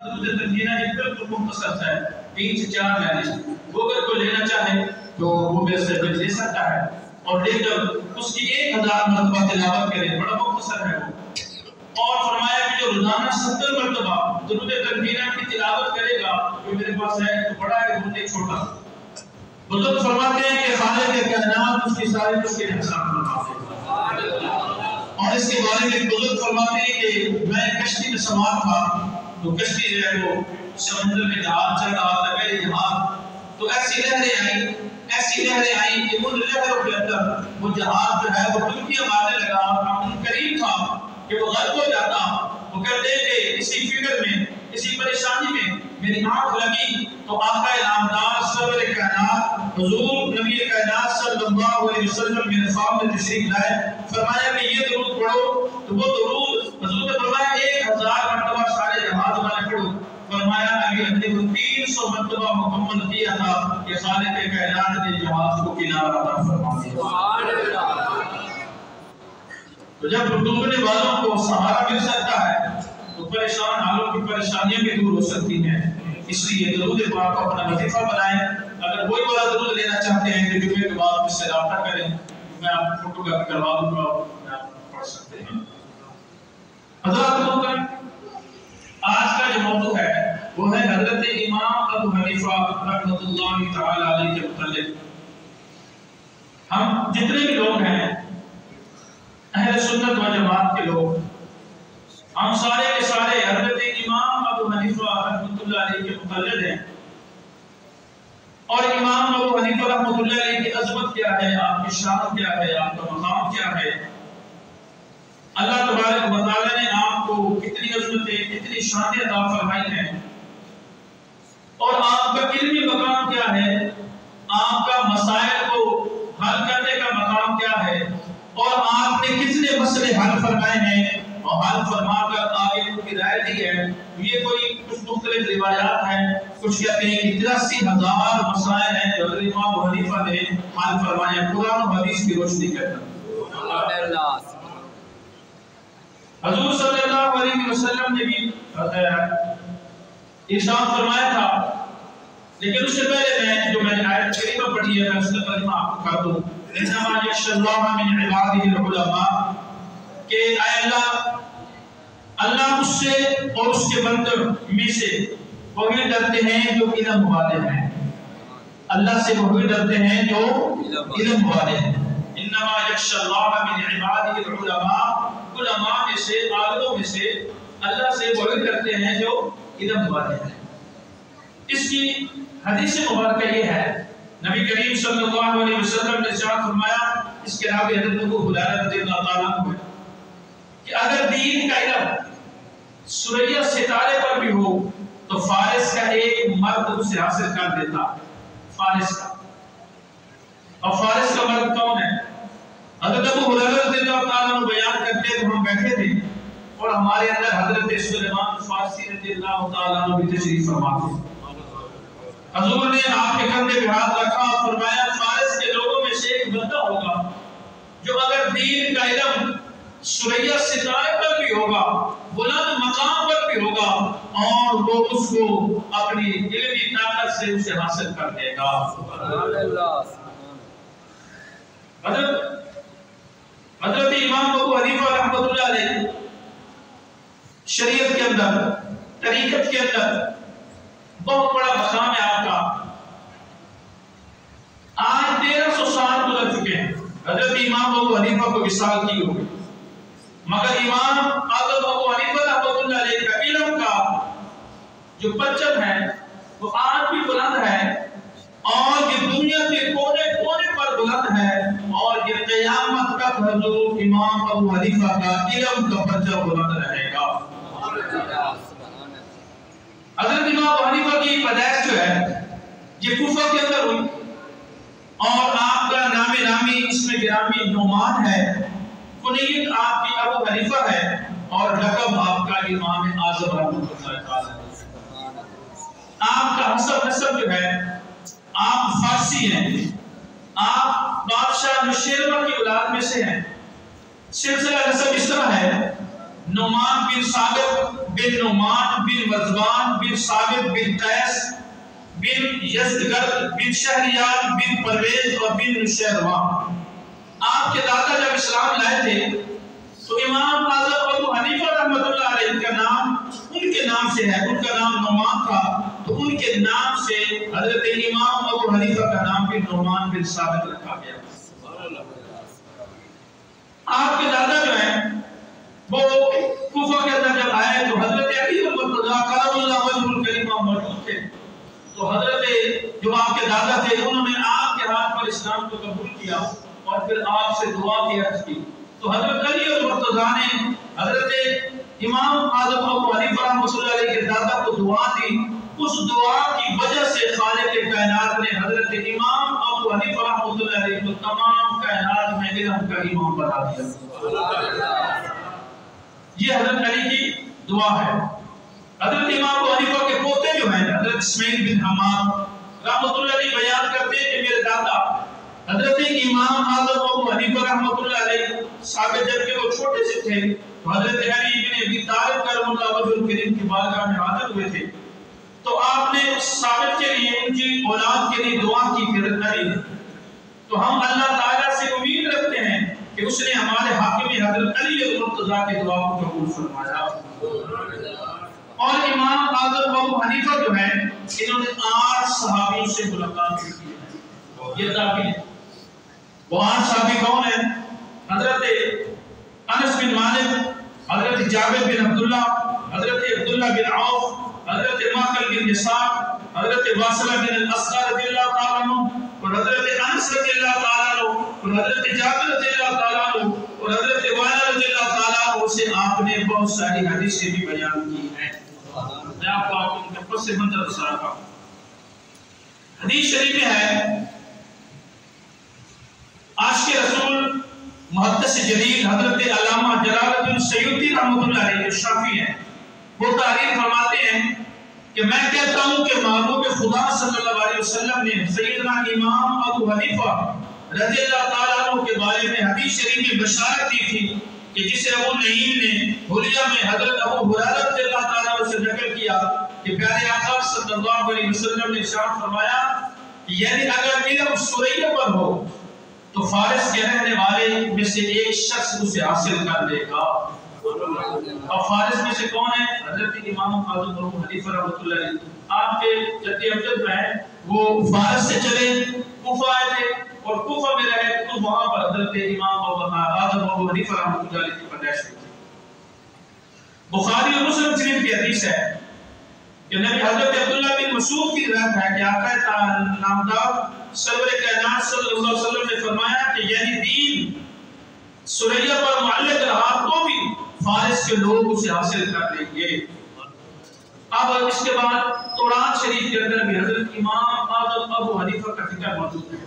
تنزیلہ ایک بالکل مختصر ہے 3 سے 4 لائنیں، وہ اگر کوئی لینا چاہے تو وہ میرے سے لے سکتا ہے اور لے کر اس کی 1000 مرتبہ تلاوت کرے، بڑا مختصر ہے وہ۔ اور فرمایا کہ جو روزانہ 70 مرتبہ درود تنزیلہ کی تلاوت کرے گا، جو میرے پاس ہے تو بڑا ہے درود چھوٹا۔ بزرگ فرماتے ہیں کہ خالق کائنات اس کی ساری اس کے احسان فرماتے ہیں۔ اور اس کے بارے میں بزرگ فرماتے ہیں کہ میں کشتی میں سوار تھا، تو کشتی جو ہے وہ سمندر میں جہاز چل رہا تھا، میرے جہاز تو ایسی لہریں آئیں کہ ان لہروں کے اندر وہ جہاز جو ہے وہ ڈبکیاں مارنے لگا اور قریب تھا کہ وہ غرق ہو جاتا۔ وہ کہتے ہیں کہ اسی فکر میں، اسی پریشانی میں میری آنکھ لگی تو آقا نامدار سرور کائنات حضور نبی کائنات صلی اللہ علیہ وسلم میرے سامنے تشریف لائے، فرمایا کہ یہ درود پڑھو، تو وہ درود حضور نے فرمایا 1000 مرتبہ سارے جہاز والے پڑھو۔ فرمایا نبی نے 300 مرتبہ مکمل کیا تھا کہ خالق کائنات نے جہاز کو کنارہ عطا فرما دیا۔ سبحان اللہ۔ تو جب ڈوبنے والوں کو سہارا مل سکتا ہے تو پریشان حالوں کی پریشانیاں بھی دور ہو سکتی ہیں، اس لیے درود پاک کو اپنا وظیفہ بنائیں۔ اگر کوئی بڑا درود لینا چاہتے ہیں تو جمعے کے بعد مجھ سے رابطہ کریں، میں آپ کو فوٹو کاپی کروا دوں گا، آپ پڑھ سکتے ہیں۔ حضرات آج کا جو موضوع ہے وہ ہے حضرت امام ابو حنیفہ رحمۃ اللہ تعالی علیہ کے متعلق۔ ہم جتنے بھی لوگ ہیں اہل سنت و جماعت کے لوگ، ہم سارے کے سارے حضرت امام ابو حنیفہ رحمۃ اللہ علیہ کے مقلد ہیں۔ اور امام ابو حنیفہ رحمۃ اللہ علیہ کی عظمت کیا ہے، آپ کی شان کیا ہے، آپ کا مقام کیا ہے، اللہ تبارک و تعالی نے آپ کو کتنی عظمتیں، کتنی شانیں عطا فرمائی ہیں، اور آپ کا علمی مقام کیا ہے، آپ کا مسائل کو حل کرنے کا مقام کیا ہے، اور آپ نے کتنے مسئلے حل فرمائے ہیں اور حل فرما کر آگے ان کی رائے دی ہے۔ یہ کوئی کچھ مختلف روایات ہیں، کچھ کہتے ہیں کہ 83,000 مسائل ہیں جو حضرت امام ابو حنیفہ نے حل فرمائے قرآن و حدیث کی روشنی کے اندر۔ حضور صلی اللہ علیہ وسلم نے بھی ارشاد فرمایا تھا، لیکن اس سے پہلے میں نے آیت کریمہ پڑھی ہے، میں اس کا ترجمہ آپ کو کر دوں۔ انما یخشی اللہ من عبادہ العلماء، کہ اے اللہ اس سے اور اس کے بندوں میں سے وہی ڈرتے ہیں جو علم والے ہیں، اللہ سے وہی ڈرتے ہیں جو علم والے ہیں۔ انما یخشی اللہ من عبادہ العلماء، علماء میں سے، عالموں میں سے اللہ سے وہی ڈرتے ہیں جو علم والے ہیں۔ اس کی حدیث مبارکہ یہ ہے، نبی کریم صلی اللہ علیہ وسلم نے ارشاد فرمایا، اس کے راوی حضرت ابو ہریرہ رضی اللہ تعالیٰ عنہ ہے کہ اگر دین کا علم سورہ ستارے پر بھی ہو تو فارس کا ایک مرد اسے حاصل کر دیتا، فارس کا۔ اور فارس کا مرد کون ہے؟ حضرت ابو ہریرہ رضی اللہ تعالیٰ عنہ بیان کرتے تو ہم بیٹھے تھے اور ہمارے اندر حضرت سلیمان فارسی رضی اللہ تعالیٰ عنہ بھی تشریف فرما تھے۔ حضور نے آپ کے کندھے پہ ہاتھ رکھا اور فرمایا فارس کے لوگوں میں سے ایک بندہ ہوگا جو اگر دین کا علم سورہ ستارے پر بھی ہوگا، بلند مقام پر بھی ہوگا، اور وہ اس کو اپنی علمی طاقت سے اسے حاصل کر دے گا۔ حضرت امام ابو حنیفہ رحمۃ اللہ علیہ شریعت کے اندر، طریقت کے اندر بہت بڑا مقام ہے آپ کا۔ آج 1300 سال گزر چکے ہیں، حضرت امام ابو حنیفہ کو وصال کی ہوئی، مگر امام اعظم ابو حنیفہ رحمۃ اللہ علیہ کا علم کا جو پرچم ہے وہ آج بھی بلند ہے، اور یہ دنیا کے کونے کونے پر بلند ہے، اور یہ قیامت تک حضور امام ابو حنیفہ کا علم کا پرچم بلند رہے گا۔ حضرت امام ابو حنیفہ کی پیدائش جو ہے یہ کوفہ کے اندر ہوئی، اور آپ کا نام نامی اس میں گرامی نعمان ہے، کنیت آپ کی ابو حنیفہ ہے، اور لقب آپ کا امام اعظم رحمۃ اللہ تعالی۔ آپ کا حسب نسب جو ہے آپ فارسی ہیں، آپ بادشاہ نوشیروان کی اولاد میں سے ہیں۔ سلسلہ نسب اس طرح ہے، نعمان بن ثابت بن نعمان بن مرزبان بن ثابت بن قیس بن یزدگرد بن شہریار بن پرویز اور بن نشیروان۔ آپ کے دادا جب اسلام لائے تھے تو امام اعظم ابو حنیفہ رحمۃ اللہ علیہ کا نام ان کے نام سے ہے، ان کا نام نعمان تھا، تو ان کے نام سے حضرت امام ابو حنیفہ کا نام بھی نعمان بن ثابت رکھا گیا۔ آپ کے دادا جو ہیں وہ کوفہ کے اندر جب آئے تو حضرت علی المرتضیٰ کرم اللہ وجہ الکریم موجود تھے، تو حضرت جو آپ کے دادا تھے انہوں نے آپ کے ہاتھ پر اسلام کو قبول کیا اور پھر آپ سے دعا کی عرض کی، تو حضرت علی المرتضیٰ نے حضرت امام اعظم ابو حنیفہ رحمۃ اللہ علیہ کے دادا کو دعا دی، اس دعا کی وجہ سے خالق کائنات نے حضرت امام ابو حنیفہ رحمۃ اللہ علیہ کو تمام کائنات میں علم کا امام بنا دیا۔ یہ حضرت علی کی دعا ہے۔ حضرت امام ابو حنیفہ کے پوتے جو ہیں حضرت اسماعیل بن حماد رحمۃ اللہ علیہ بیان کرتے ہیں کہ میرے دادا حضرت امام اعظم ابو حنیفہ رحمۃ اللہ علیہ ثابت جب کہ وہ چھوٹے سے تھے تو حضرت علی بن ابی طالب کرم اللہ وجہ الکریم کی بارگاہ میں حاضر ہوئے تھے، تو آپ نے ثابت کے لیے ان کی اولاد کے لیے دعا کی حضرت علی، تو ہم اللہ تعالیٰ سے امید رکھتے ہیں کہ اس نے ہمارے حاکم حضرت علی المرتضیٰ کی دعا کو قبول فرمایا۔ اور امام اعظم ابو حنیفہ جو ہیں انہوں نے 8 صحابیوں سے ملاقات کی ہے، یہ تابعین ہیں۔ وہ 8 صحابی کون ہیں؟ حضرت انس بن مالک، حضرت جابر بن عبداللہ، حضرت عبداللہ بن عوف، حضرت ماقل بن اسحاق، حضرت واصلہ بن الاسقر رضی اللہ تعالیٰ عنہ، اور حضرت انس رضی اللہ تعالیٰ عنہ، اور حضرت جابر رضی اللہ تعالیٰ عنہ، اور حضرت وائل رضی اللہ تعالیٰ عنہ سے آپ نے بہت ساری حدیثیں بھی بیان کی ہیں۔ میں آپ کو ان کے پس منظر بتا رہا ہوں۔ حدیث شریف میں ہے عاشق رسول محدث جلیل حضرت علامہ جلال الدین سیوطی رحمۃ اللہ علیہ جو شافعی ہیں، وہ تعریف فرماتے ہیں کہ میں کہتا ہوں کہ محبوب خدا صلی اللہ علیہ وسلم نے سیدنا امام ابو حنیفہ رضی اللہ تعالیٰ عنہ کے بارے میں حدیث شریف میں بشارت دی تھی کہ جسے ابو نعیم نے حلیہ میں حضرت ابو ہریرہ رضی اللہ تعالیٰ عنہ سے نقل کیا کہ پیارے آقا صلی اللہ علیہ وسلم نے ارشاد فرمایا کہ یعنی اگر علم سریہ پر ہو تو فارس کے رہنے والے میں سے ایک شخص اسے حاصل کر لے گا۔ اور فارس میں سے کون ہے؟ حضرت امام اعظم ابو حنیفہ رحمۃ اللہ علیہ۔ آپ کے جدی امجد میں وہ فارس سے چلے کوفہ آئے تھے اور کوفہ میں رہے تو وہاں پر حضرت امام اعظم ابو حنیفہ رحمۃ اللہ علیہ کی پیدائش ہوئی تھی۔ بخاری اور مسلم شریف کی حدیث ہے کہ نبی حضرت عبداللہ بن مسعود کی روایت ہے کہ آقا نامدار سرور کائنات صلی اللہ علیہ وسلم نے فرمایا کہ یعنی دین سریہ پر معلق رہا تو بھی فارس کے لوگ اسے حاصل کر لیں گے۔ اب اس کے بعد تورات شریف کے اندر بھی حضرت امام اعظم ابو حنیفہ کا ذکر موجود ہے۔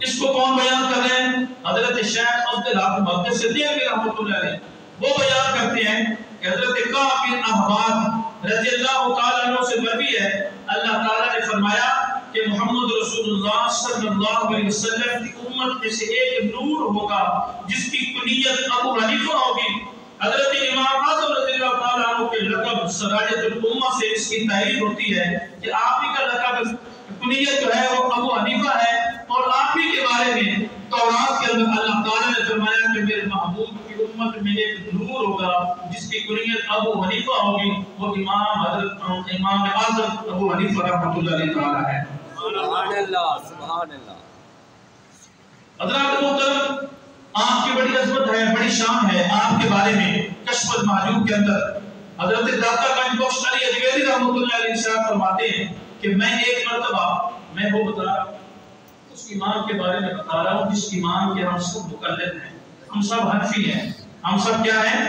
اس کو کون بیان کر رہے ہیں؟ حضرت شیخ عبداللہ محدث صدیق رحمۃ اللہ علیہ وہ بیان کرتے ہیں کہ حضرت کعب بن احبار رضی اللہ تعالیٰ عنہ سے مروی ہے اللہ تعالیٰ نے فرمایا کہ محمد رسول اللہ صلی اللہ علیہ وسلم کی امت میں سے ایک نور ہوگا جس کی کنیت ابو حنیفہ ہوگی۔ حضرت امام اعظم رضی اللہ تعالیٰ عنہ کے لقب سراجت الامہ سے اس کی تعریف ہوتی ہے کہ آپ ہی کا لقب کنیت جو ہے وہ ابو حنیفہ ہے، اور آپ ہی کے بارے میں تورات کے اندر اللہ تعالیٰ نے فرمایا کہ میرے محبوب کی امت میں ایک نور ہوگا جس کی کنیت ابو حنیفہ ہوگی، وہ امام اعظم ابو حنیفہ رحمۃ اللہ علیہ تعالیٰ ہے۔ سبحان اللہ سبحان اللہ۔ حضرات محترم، آپ کی بڑی عظمت ہے، بڑی شان ہے آپ کے بارے میں کشف المحجوب کے اندر حضرت داتا گنج بخش علی اجمیری رحمۃ اللہ علیہ ارشاد فرماتے ہیں کہ میں ایک مرتبہ میں وہ بتا رہا ہوں اس ایمان کے بارے میں بتا رہا ہوں جس ایمان کے ہم سب مقلد ہیں، ہم سب حنفی ہیں، ہم سب کیا ہیں؟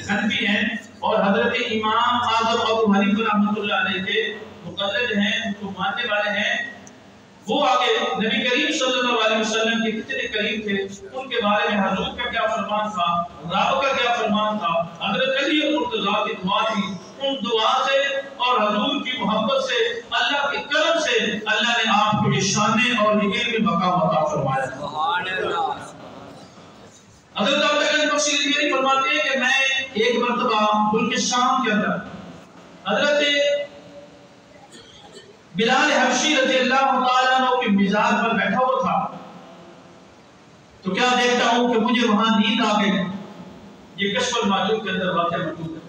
حنفی ہیں، اور حضرت امام اعظم ابو حنیفہ رحمۃ اللہ علیہ کے مقلد ہیں، ان کو ماننے والے ہیں۔ وہ آگے نبی کریم صلی اللہ علیہ وسلم کے کتنے قریب تھے، ان کے بارے میں حضور کا کیا فرمان تھا، رب کا کیا فرمان تھا، حضرت علی المرتضیٰ کی دعا تھی، ان دعا سے اور حضور کی محبت سے اللہ کے کرم سے اللہ نے آپ کو یہ شانے اور یہ علم مقام عطا فرمایا۔ سبحان اللہ۔ حضرت داتا گنج بخش علی اجمیری فرماتے ہیں کہ میں ایک مرتبہ ملک شام کے اندر حضرت بلال حبشی رضی اللہ تعالیٰ عنہ کی مزار پر بیٹھا ہوا تھا تو کیا دیکھتا ہوں کہ مجھے وہاں نیند آ گئی. یہ کشف المعجوب کے اندر واقعہ موجود ہے.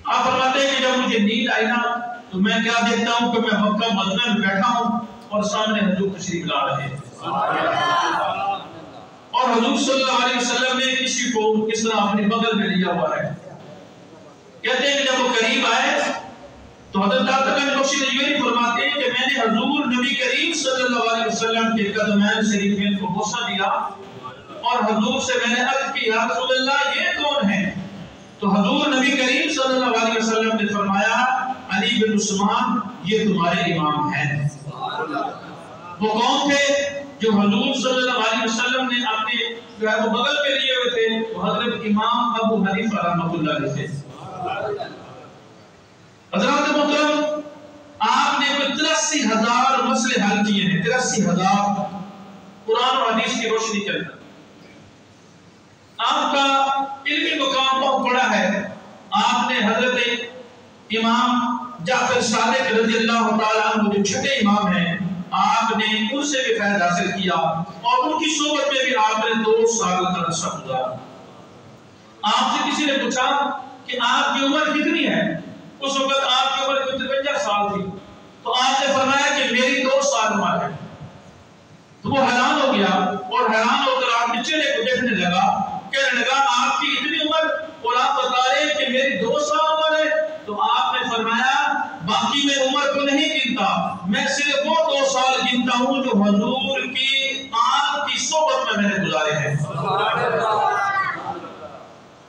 آپ فرماتے ہیں کہ جب مجھے نیند آئی نا تو میں کیا دیکھتا ہوں کہ میں مکہ مدینہ میں بیٹھا ہوں اور سامنے حضور تشریف لا رہے ہیں اور حضور صلی اللہ علیہ وسلم نے کسی کو کس طرح اپنے بغل میں لیا ہوا ہے. کہتے ہیں کہ جب وہ قریب آئے تو حضرت داتا بخشی نجویری فرماتے ہیں کہ میں نے حضور نبی کریم صلی اللہ علیہ وسلم کے قدمین شریفین کو بوسہ دیا اور حضور سے میں نے عرض کی یا رسول اللہ یہ کون ہے؟ تو حضور نبی کریم صلی اللہ علیہ وسلم نے فرمایا علی بن عثمان یہ تمہارے امام ہیں. وہ کون تھے؟ جو حضور صلی اللہ علیہ وسلم نے اپنے جو ہے وہ بغل پہ لیے ہوئے تھے وہ حضرت امام ابو حنیفہ رحمۃ اللہ علیہ تھے. حضرات محترم آپ نے 83,000 مسئلے حل کیے ہیں. 83,000 قرآن اور حدیث کی روشنی کے اندر. آپ کا علمی مقام بہت بڑا ہے. آپ نے حضرت امام جعفر صادق رضی اللہ تعالیٰ عنہ جو چھٹے امام ہیں آپ نے ان سے بھی فیض حاصل کیا اور ان کی صحبت میں بھی آپ نے 2 سال کا عرصہ گزارا. آپ سے کسی نے پوچھا کہ آپ کی عمر کتنی ہے؟ اس وقت آپ کی عمر 53 سال تھی. تو آپ نے فرمایا کہ میری 2 سال عمر ہے. تو وہ حیران ہو گیا اور حیران ہو کر آپ کے چہرے کو دیکھنے لگا. کہنے لگا آپ کی اتنی عمر اور آپ بتا رہے ہیں کہ میری 2 سال عمر ہے. تو آپ نے فرمایا باقی میں عمر کو نہیں گنتا, میں صرف وہ 2 سال گنتا ہوں جو حضور کی آنکھ کی صحبت میں نے گزارے ہیں,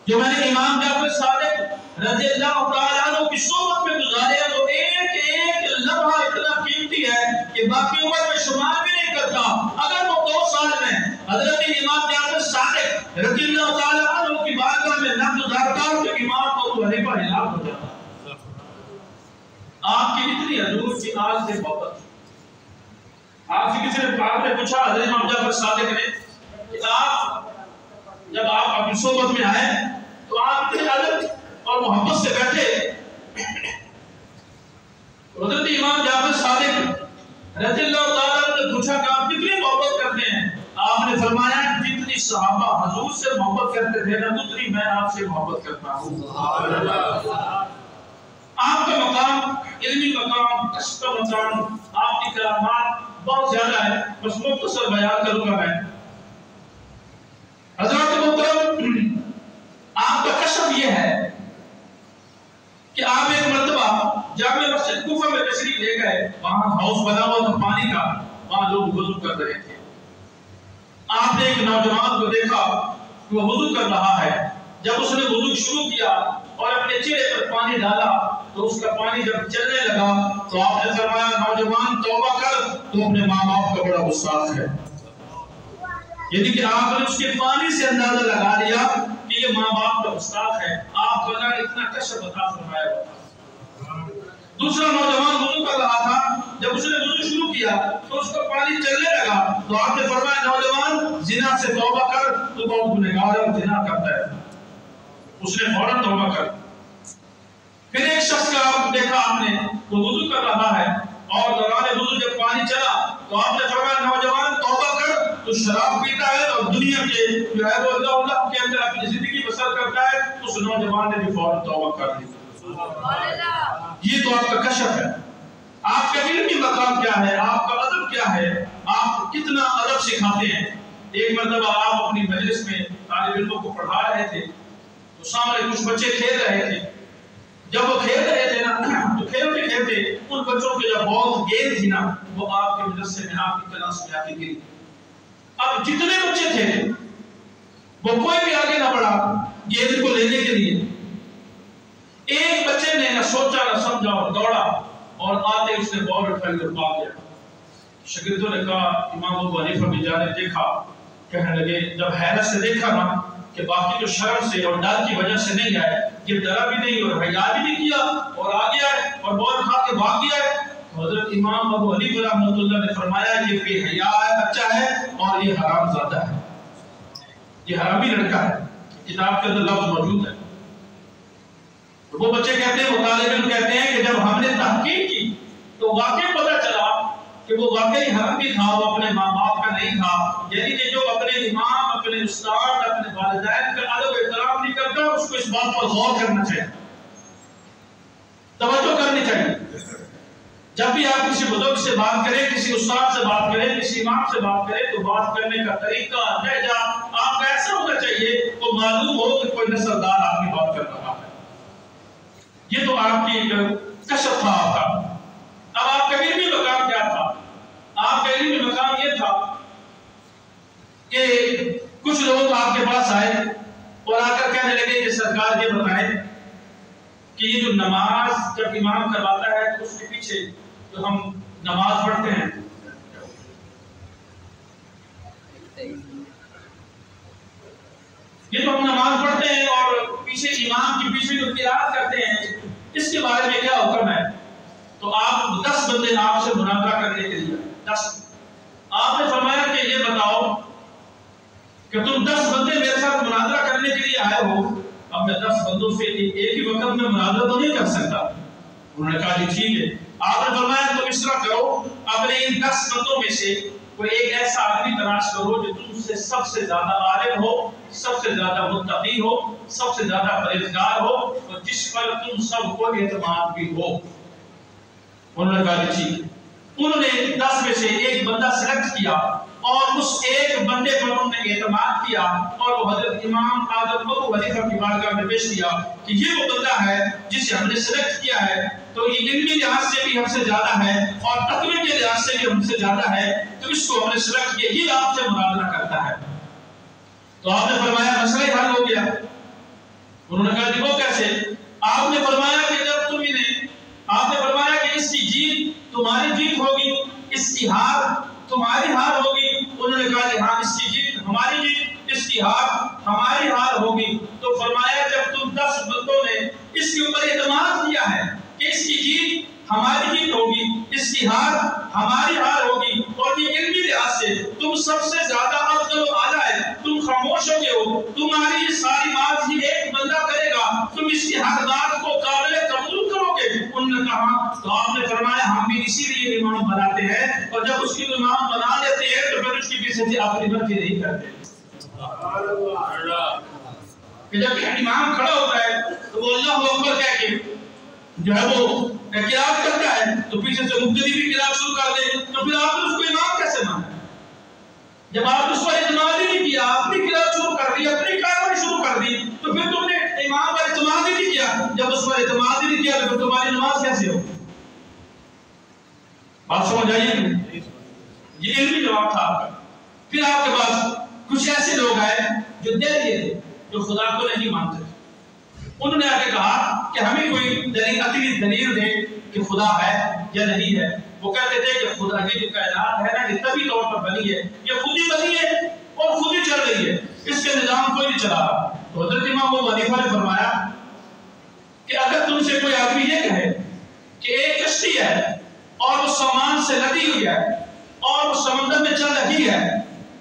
جو میں نے امام جعفر صادق رضی اللہ تعالیٰ عنہ کی صحبت میں گزارے ہیں. تو ایک ایک لمحہ اتنا قیمتی ہے کہ باقی عمر میں شمار بھی نہیں کرتا. اگر وہ 2 سال میں حضرت امام جعفر صادق رضی اللہ تعالیٰ عنہ کی بارگاہ میں نہ گزارتا ہوں کہ امام ابو حنیفہ ہلاک ہو جاتا. آپ کی اتنی حضور کی آج سے محبت. آپ سے کسی نے پوچھا حضرت امام جعفر صادق نے کہ آپ جب آپ اپنی صحبت میں آئے تو آپ اتنے ادب اور محبت سے بیٹھے. حضرت امام جعفر صادق رضی اللہ تعالیٰ نے پوچھا کہ آپ کتنی محبت کرتے ہیں؟ آپ نے فرمایا جتنی صحابہ حضور سے محبت کرتے تھے نہ اتنی میں آپ سے محبت کرتا ہوں. آپ کا مقام علمی مقام, کشف کا مقام, آپ کی کرامات بہت زیادہ ہے. بس مختصر بیان کروں گا میں. حضرات محترم آپ کا کشف یہ ہے کہ آپ ایک مرتبہ جامع مسجد کوفہ میں تشریف لے گئے. وہاں ہاؤس بنا ہوا تھا پانی کا, وہاں لوگ وضو کر رہے تھے. آپ نے ایک نوجوان کو دیکھا وہ وضو کر رہا ہے. جب اس نے وضو شروع کیا اور اپنے چہرے پر پانی ڈالا تو اس کا پانی جب چلنے لگا تو آپ نے فرمایا نوجوان توبہ کر, تو اپنے ماں باپ کا بڑا گستاخ ہے. یعنی کہ آپ نے اس کے پانی سے اندازہ لگا لیا کہ یہ ماں باپ کا گستاخ ہے. آپ کو اللہ نے اتنا کشف عطا فرمایا ہوا تھا. دوسرا نوجوان وضو کر رہا تھا. جب اس نے وضو شروع کیا تو اس کا پانی چلنے لگا تو آپ نے فرمایا نوجوان زنا سے توبہ کر, تو بہت گنہگار ہے, زنا کرتا ہے. اس نے فوراً توبہ کر. پھر ایک شخص کا آپ دیکھا آپ نے وہ وضو کر رہا ہے اور دوران وضو جب پانی چلا تو آپ نے فرمایا نوجوان توبہ کر, تو شراب پیتا ہے اور دنیا کے جو ہے وہ اللہ کے اندر اپنی زندگی بسر کرتا ہے. اس نوجوان نے بھی فوراً توبہ کر لی. یہ تو آپ کا کشف ہے. آپ کا علمی مقام کیا ہے, آپ کا ادب کیا ہے, آپ کتنا ادب سکھاتے ہیں. ایک مرتبہ آپ اپنی مجلس میں طالب علموں کو پڑھا رہے تھے تو سامنے کچھ بچے کھیل رہے تھے. جب وہ کھیل رہے تھے نا تو کھیلتے کھیلتے ان بچوں کے جو بال گیند تھی نا وہ آپ کے مدرسے میں آپ کی کلاس میں آ کے گری. اب جتنے بچے تھے وہ کوئی بھی آگے نہ بڑھا گیند کو لینے کے لیے. ایک بچے نے نہ سوچا نہ سمجھا اور دوڑا اور آتے اس نے بال اٹھائی اور بھاگ گیا. شاگردوں نے کہا امام ابو حنیفہ کی جانب دیکھا, کہنے لگے جب حیرت سے دیکھا نا کہ باقی تو شرم سے اور ڈر کی وجہ سے نہیں آئے, یہ ڈرا بھی نہیں اور حیا بھی نہیں کیا اور آ گیا ہے اور بال کھا کے بھاگ گیا ہے. حضرت امام ابو حنیفہ رحمۃ اللہ نے فرمایا یہ بے حیا بچہ ہے اور یہ حرام زادہ ہے, یہ حرامی لڑکا ہے. کتاب کے اندر لفظ موجود ہے. وہ بچے کہتے ہیں، مطالب علم کہتے ہیں کہ جب ہم نے تحقیق کی تو واقعی پتہ چلا کہ وہ واقعی حق بھی تھا، وہ اپنے ماں باپ کا نہیں تھا، یعنی کہ جو اپنے امام، اپنے استاد، اپنے والدین کا ادب و احترام نہیں کرتا، اس کو اس بات پر غور کرنا چاہیے، توجہ کرنی چاہیے۔ جب بھی آپ کسی بزرگ سے بات کریں، کسی استاد سے بات کریں، کسی امام سے بات کریں، تو بات کرنے کا طریقہ، لہجہ آپ کا ایسا ہونا چاہیے تو معلوم ہو کہ کوئی نصردار آپ کی بات کر رہا ہے۔ یہ تو آپ کی کشف تھا آپ کا۔ اب آپ کا علمی مقام کیا تھا؟ آپ کا علمی مقام یہ تھا کہ کچھ لوگ آپ کے پاس آئے اور آ کر کہنے لگے کہ سرکار یہ بتائیں کہ یہ جو نماز جب امام کرواتا ہے تو اس کے پیچھے جو ہم نماز پڑھتے ہیں، یہ تو ہم نماز پڑھتے ہیں اور پیچھے امام کے پیچھے جو قرات کرتے ہیں، اس کے بارے میں کیا حکم ہے؟ تو آپ 10 بندے آپ سے مناظرہ کرنے کے لیے 10 آپ نے فرمایا کہ یہ بتاؤ کہ تم 10 بندے میرے ساتھ مناظرہ کرنے کے لیے آئے ہو، اب میں 10 بندوں سے ایک ہی وقت میں مناظرہ تو نہیں کر سکتا۔ انہوں نے کہا جی ٹھیک ہے۔ آپ نے فرمایا تم اس طرح کرو، اپنے ان 10 بندوں میں سے کوئی ایک ایسا آدمی تلاش کرو جو تم سے سب سے زیادہ عالم ہو، سب سے زیادہ متقی ہو، سب سے زیادہ پرہیزگار ہو، اور جس پر تم سب کو اعتماد بھی ہو۔ انہوں نے کہا جی ٹھیک ہے۔ انہوں نے 10 میں سے ایک بندہ سلیکٹ کیا اور اس ایک بندے پر انہوں نے اعتماد کیا اور وہ حضرت امام اعظم ابو حنیفہ کی بارگاہ میں پیش کیا کہ یہ وہ بندہ ہے جسے ہم نے سلیکٹ کیا ہے، تو یہ علمی لحاظ سے بھی ہم سے زیادہ ہے اور تقوی کے لحاظ سے بھی ہم سے زیادہ ہے، تو اس کو ہم نے سلیکٹ کیا، یہ آپ سے مناظرہ کرتا ہے۔ تو آپ نے فرمایا مسئلہ حل ہو گیا۔ انہوں نے کہا جی وہ کیسے؟ آپ نے فرمایا کہ جب تم انہیں، آپ نے فرمایا کہ اس کی جیت تمہاری جیت ہوگی، اس کی ہار تمہاری ہار ہوگی۔ انہوں نے کہا کہ ہاں اس کی جیت ہماری جیت، اس کی ہار ہماری ہار ہوگی۔ تو فرمایا جب تم 10 بندوں نے اس کے اوپر اعتماد کیا ہے کہ اس کی جیت ہماری جیت ہوگی، اس کی ہار ہماری ہار ہوگی، اور یہ علمی لحاظ سے تم سب سے زیادہ افضل و اعلیٰ ہے، تم خاموش ہو گئے ہو، تمہاری یہ ساری بات ہی ایک بندہ کرے گا، تم اس کی ہر بات کو قابل قبول کرو گے۔ انہوں نے کہا، تو آپ نے فرمایا ہم بھی اسی لیے امام بناتے ہیں، اور جب اس کی امام بنا لیتے ہیں تو پھر اس کی پیچھے سے اپنی مرضی نہیں کرتے۔ کہ جب امام کھڑا ہوتا ہے تو وہ اللہ اکبر کہہ کے جو ہے وہ قرات کرتا ہے تو پیچھے سے مقتدی بھی قرات شروع کر دے، تو پھر آپ نے اس کو امام کیسے مانا؟ جب آپ اس پر اعتماد ہی نہیں کیا، اپنی قرات شروع کر دی، اپنی کارروائی شروع کر دی، تو پھر تم نے امام پر اعتماد ہی نہیں کیا۔ جب اس پر اعتماد ہی نہیں کیا تو پھر تمہاری نماز کیسے ہو؟ بات سمجھ آئیے؟ یہ علمی جواب تھا آپ کا۔ پھر آپ کے پاس کچھ ایسے لوگ آئے جو دہریے تھے، جو خدا کو نہیں مانتے تھے۔ انہوں نے آگے کہا کہ ہمیں کوئی دلیل، عقلی دلیل دے کہ خدا ہے یا نہیں ہے۔ وہ کہتے تھے کہ خدا کی جو کائنات ہے نا، یہ طبی طور پر بنی ہے، یہ خود ہی بنی ہے اور خود ہی چل رہی ہے، اس کے نظام کوئی نہیں چلا رہا۔ تو حضرت امام ابو حنیفہ نے فرمایا کہ اگر تم سے کوئی آدمی یہ کہے کہ ایک کشتی ہے اور وہ سامان سے لدی ہوئی ہے اور وہ سمندر میں چل رہی ہے،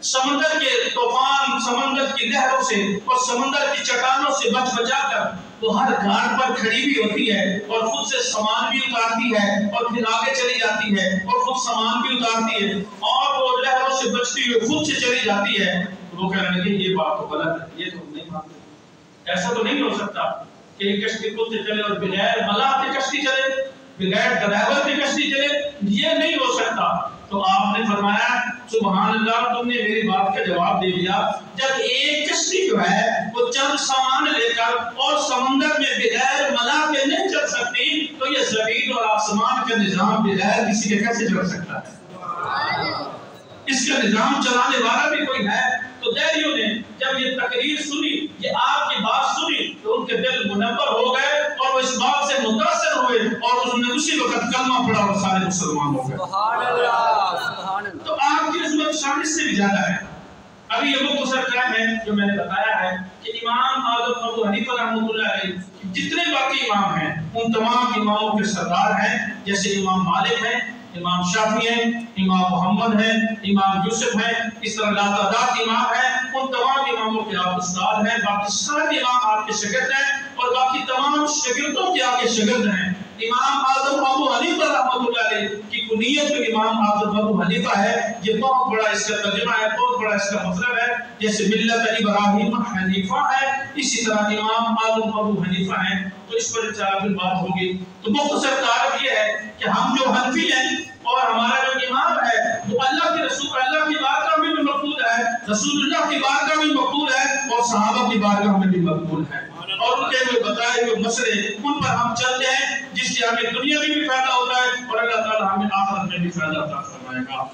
سمندر کے طوفان، سمندر کی لہروں سے اور سمندر کی چٹانوں سے بچ بچا کر وہ ہر گھاٹ پر کھڑی بھی ہوتی ہے اور خود سے سامان بھی اتارتی ہے اور پھر آگے چلی جاتی ہے اور خود سامان بھی اتارتی ہے اور وہ لہروں سے بچتی ہوئی خود سے چلی جاتی ہے، تو وہ کہنے لگے یہ بات تو غلط ہے، یہ تو ہم نہیں مانتے، ایسا تو نہیں ہو سکتا کہ ایک کشتی خود سے چلے اور بغیر ملاح کی کشتی چلے، بغیر ڈرائیور کی کشتی چلے، یہ نہیں ہو سکتا۔ تو آپ نے فرمایا سبحان اللہ، تم نے میری بات کا جواب دے دیا۔ جب ایک کشتی جو ہے وہ چند سامان لے کر اور سمندر میں بغیر ملاح کے نہیں چل سکتی، تو یہ زمین اور آسمان کا نظام بغیر کسی کے کیسے چل سکتا ہے؟ اس کا نظام چلانے والا بھی کوئی ہے۔ تو دہریوں نے جب یہ تقریر سنی، یہ آپ کی بات سنی، تو ان کے دل منور ہو گئے اور وہ اس بات سے متاثر ہوئے اور انہوں نے اسی وقت کلمہ پڑھا اور سارے مسلمان ہو گئے۔ سبحان اللہ، سبحان اللہ۔ تو آپ کی عظمت شان اس سے بھی زیادہ ہے۔ ابھی یہ مختصر کلام ہے جو میں نے بتایا ہے کہ امام اعظم ابو حنیفہ رحمۃ اللہ علیہ جتنے باقی امام ہیں ان تمام اماموں کے سردار ہیں، جیسے امام مالک ہیں، امام شافعی ہیں، امام محمد ہیں، امام یوسف ہیں، اس طرح لاتعداد امام ہیں، ان تمام اماموں کے آپ استاد ہیں، باقی سارے امام آپ کے شاگرد ہیں اور باقی تمام شاگردوں کے آگے شاگرد ہیں۔ امام اعظم ابو حنیفہ رحمۃ اللہ علیہ کی کنیت جو امام اعظم ابو حنیفہ ہے، یہ بہت بڑا اس کا ترجمہ ہے، بہت بڑا اس کا مطلب ہے۔ جیسے ملت ابراہیم حنیفہ ہے، اسی طرح امام اعظم ابو حنیفہ ہیں، تو اس پر انشاءاللہ بات ہوگی۔ تو مختصر تعارف یہ ہے کہ ہم جو حنفی ہیں اور ہمارا جو امام ہے وہ اللہ کے رسول، اللہ کی بارگاہ میں بھی مقبول ہے، رسول اللہ کی بارگاہ میں بھی مقبول ہے، اور صحابہ کی بارگاہ میں بھی مقبول ہے، اور ان کے جو بتائے ہوئے مسئلے ان پر ہم چلتے ہیں، جس سے ہمیں دنیا میں بھی فائدہ ہوتا ہے اور اللہ تعالی ہمیں آخرت میں بھی فائدہ عطا فرمائے گا۔